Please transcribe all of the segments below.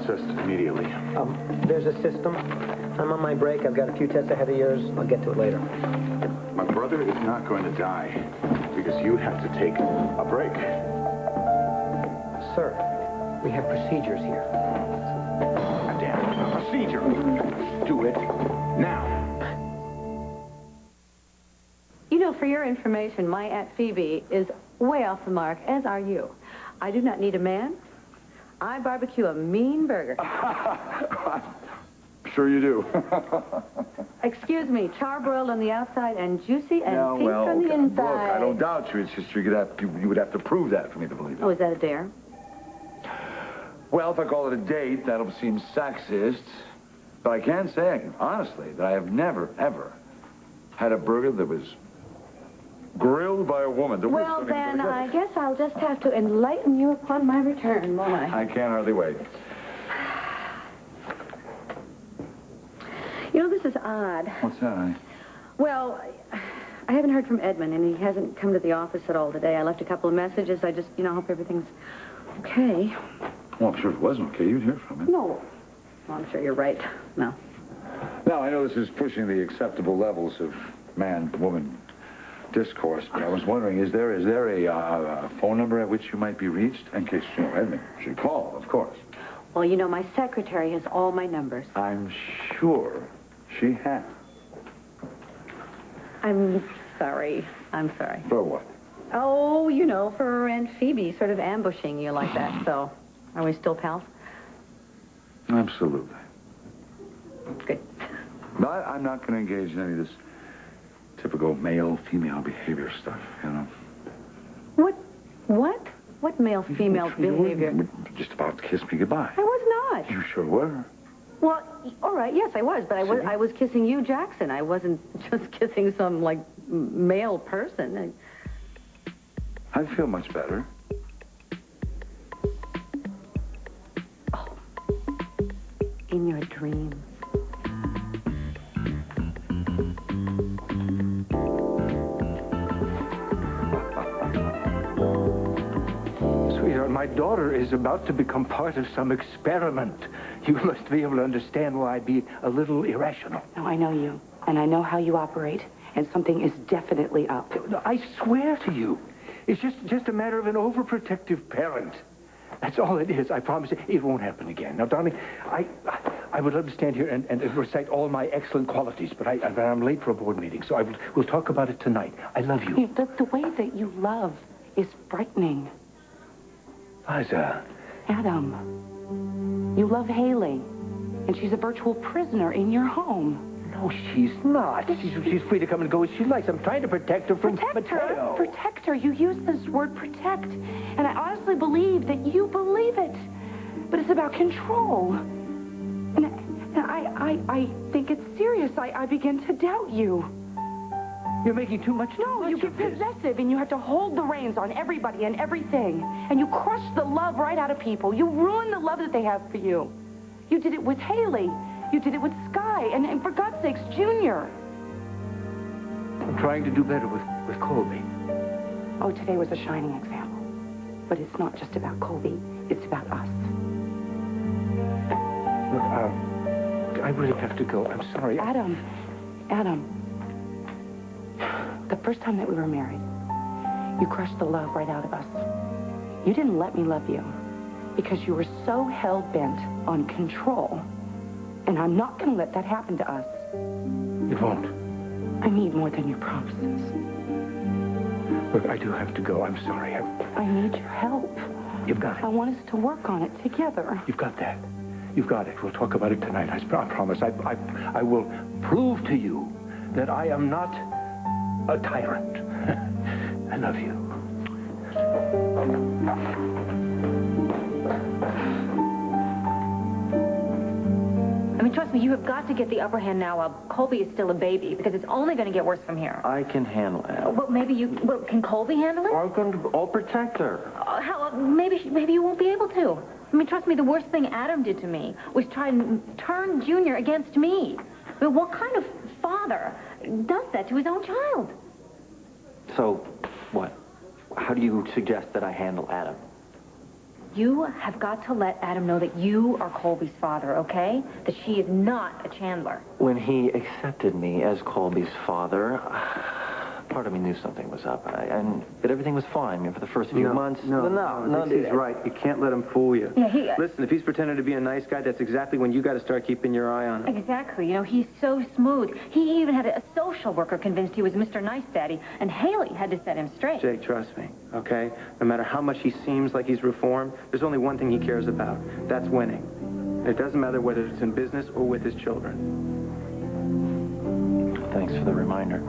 processed immediately. There's a system. I'm on my break. I've got a few tests ahead of yours. I'll get to it later. My brother is not going to die because you have to take a break. Sir, we have procedures here. Damn, procedure. Do it now. You know, for your information, my Aunt Phoebe is way off the mark, as are you. I do not need a man. I barbecue a mean burger. Sure you do. Excuse me, charbroiled on the outside and juicy and Yeah, pink well, from the inside. look, I don't doubt you. It's just you would have to prove that for me to believe it. Oh, is that a dare? Well, if I call it a date, that'll seem sexist. But I can say, honestly, that I have never, ever had a burger that was grilled by a woman. Well, then, I guess I'll just have to enlighten you upon my return, won't I? I can't hardly wait. You know, this is odd. What's that? Well, I haven't heard from Edmund, and he hasn't come to the office at all today. I left a couple of messages. I just, hope everything's okay. Well, I'm sure if it wasn't okay, you'd hear from him. No. Well, I'm sure you're right. No. Now, I know this is pushing the acceptable levels of man-woman discourse, but I was wondering, is there a phone number at which you might be reached in case, Edmund should call, of course. Well, my secretary has all my numbers. I'm sure she has. I'm sorry. I'm sorry. For what? Oh, for Aunt Phoebe sort of ambushing you like that, so are we still pals? Absolutely. Good. But I'm not going to engage in any of this typical male-female behavior stuff, What? What male-female behavior? Just about to kiss me goodbye. I was not. You sure were. Well, all right, yes, I was, but I was kissing you, Jackson. I wasn't just kissing some, male person. I feel much better. Oh, in your dreams. Sweetheart, my daughter is about to become part of some experiment. You must be able to understand why I'd be a little irrational. No, I know you, and I know how you operate, and something is definitely up. I swear to you, it's just a matter of an overprotective parent. That's all it is. I promise you, it won't happen again. Now, darling, I would love to stand here and recite all my excellent qualities, but I'm late for a board meeting, so we'll talk about it tonight. I love you. The way that you love is frightening. Liza. Adam, you love Haley, and she's a virtual prisoner in your home. No, she's not. She's free to come and go as she likes. I'm trying to protect her from Mateo. Protect her. You use this word protect, and I honestly believe that you believe it. But it's about control. And I think it's serious. I begin to doubt you. You're making too much No, you get possessive, and you have to hold the reins on everybody and everything. And you crush the love right out of people. You ruin the love that they have for you. You did it with Haley. You did it with Sky. And for God's sakes, Junior. I'm trying to do better with Colby. Oh, today was a shining example. But it's not just about Colby. It's about us. Look, I really have to go. I'm sorry. Adam. The first time that we were married, you crushed the love right out of us. You didn't let me love you because you were so hell-bent on control. And I'm not going to let that happen to us. It won't. I need more than your promises. Look, I do have to go. I'm sorry. I need your help. You've got it. I want us to work on it together. You've got that. You've got it. We'll talk about it tonight. I promise. I will prove to you that I am not a tyrant. I love you. I mean, trust me, you have got to get the upper hand now while Colby is still a baby, because it's only going to get worse from here. I can handle it. Well, can Colby handle it? I'll protect her. Maybe you won't be able to. I mean, trust me, the worst thing Adam did to me was try and turn Junior against me. I mean, what kind of father does that to his own child? So, what? How do you suggest that I handle Adam? you have got to let Adam know that you are Colby's father, okay? That she is not a Chandler. When he accepted me as Colby's father, part of me knew something was up. But everything was fine. I mean, for the first few months. No, he's right. You can't let him fool you. Yeah, Listen, if he's pretending to be a nice guy, that's exactly when you got to start keeping your eye on him. Exactly. You know, he's so smooth. He even had a social worker convinced he was Mr. Nice Daddy, and Haley had to set him straight. Jake, trust me, okay? No matter how much he seems like he's reformed, there's only one thing he cares about. That's winning. It doesn't matter whether it's in business or with his children. Thanks for the reminder.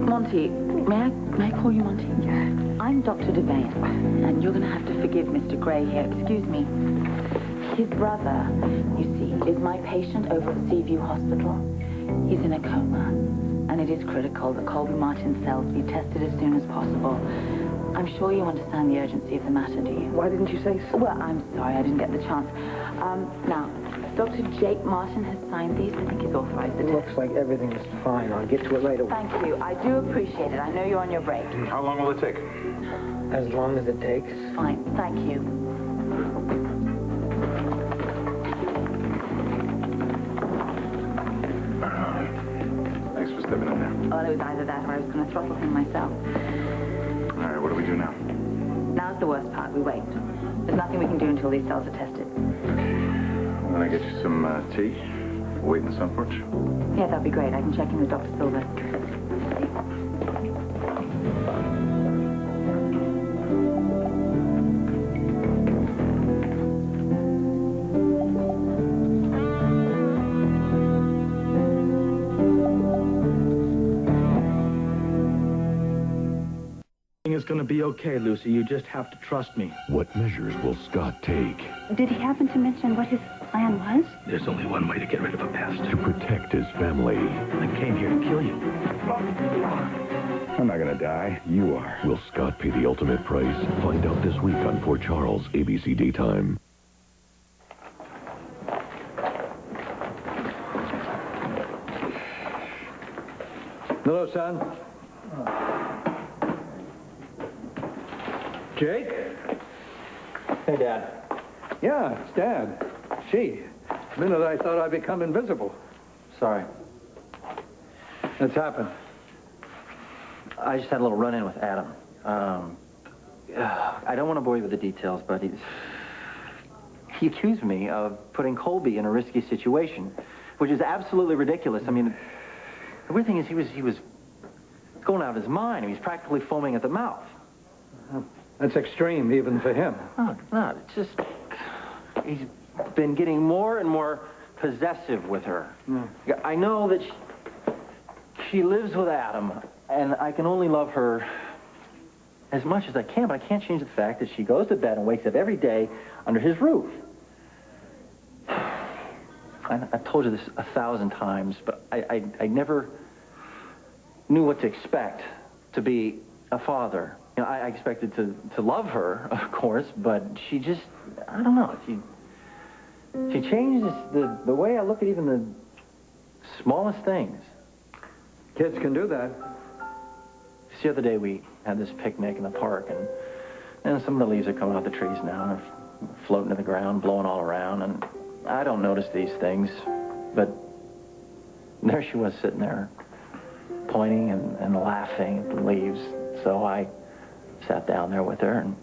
Monty, may I call you Monty? I'm Dr. Devane, and you're going to have to forgive Mr. Gray here. Excuse me. His brother, you see, is my patient over at Seaview Hospital. He's in a coma, and it is critical that Colby Martin's cells be tested as soon as possible. I'm sure you understand the urgency of the matter, do you? Why didn't you say so? Well, I'm sorry, I didn't get the chance. Now, Dr. Jake Martin has signed these. I think he's authorized the test. Looks like everything is fine. I'll get to it right away. Thank you. I do appreciate it. I know you're on your break. How long will it take? As long as it takes. Fine. Thank you. Thanks for stepping in there. Well, it was either that or I was going to throttle him myself. All right, what do we do now? Now's the worst part. We wait. There's nothing we can do until these cells are tested. I'm gonna get you some tea. Wait in the sun porch. Yeah, that'd be great. I can check in with Dr. Silver. It's going to be okay, Lucy. You just have to trust me. What measures will Scott take Did he happen to mention what his plan was? There's only one way to get rid of a pest. to protect his family? I came here to kill you. I'm not gonna die. You are. Will Scott pay the ultimate price? Find out this week on Port Charles, ABC Daytime. Hello, son. Jake? Hey, Dad. Yeah, it's Dad. Gee, the minute I thought I'd become invisible. Sorry. It's happened. I just had a little run-in with Adam. I don't want to bore you with the details, but he accused me of putting Colby in a risky situation, which is absolutely ridiculous. I mean, the weird thing is he was going out of his mind. He was practically foaming at the mouth. That's extreme, even for him. No, it's not. It's just he's been getting more and more possessive with her. I know that she lives with Adam, and I can only love her as much as I can, but I can't change the fact that she goes to bed and wakes up every day under his roof. I've told you this 1,000 times, but I never knew what to expect to be a father. You know, I expected to love her, of course, but she just, I don't know. She changes the way I look at even the smallest things. Kids can do that. Just the other day we had this picnic in the park, and some of the leaves are coming off the trees now, and they're floating to the ground, blowing all around, and I don't notice these things, but there she was sitting there, pointing and laughing at the leaves. So I sat down there with her and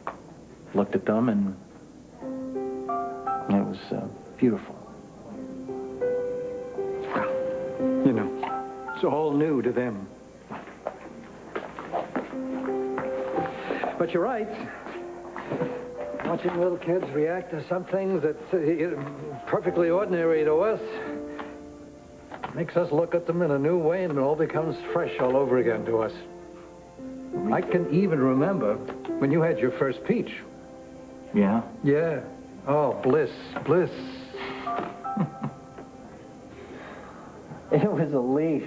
looked at them, and it was beautiful. You know, it's all new to them. But you're right. Watching little kids react to some things that's perfectly ordinary to us makes us look at them in a new way, and it all becomes fresh all over again to us. I can even remember when you had your first peach. Yeah? Yeah. Oh, bliss, bliss. It was a leaf.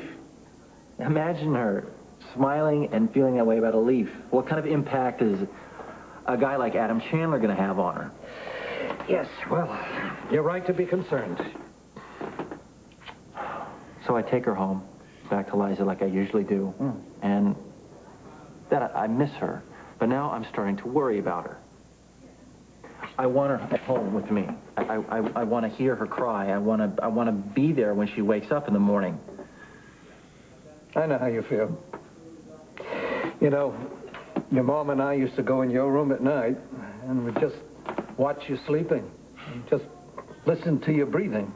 Imagine her smiling and feeling that way about a leaf. What kind of impact is a guy like Adam Chandler going to have on her? Yes, well, you're right to be concerned. So I take her home, back to Liza like I usually do. And then I miss her. But now I'm starting to worry about her. I want her at home with me. I want to hear her cry. I want to be there when she wakes up in the morning. I know how you feel. You know, your mom and I used to go in your room at night, and we'd just watch you sleeping, and just listen to your breathing.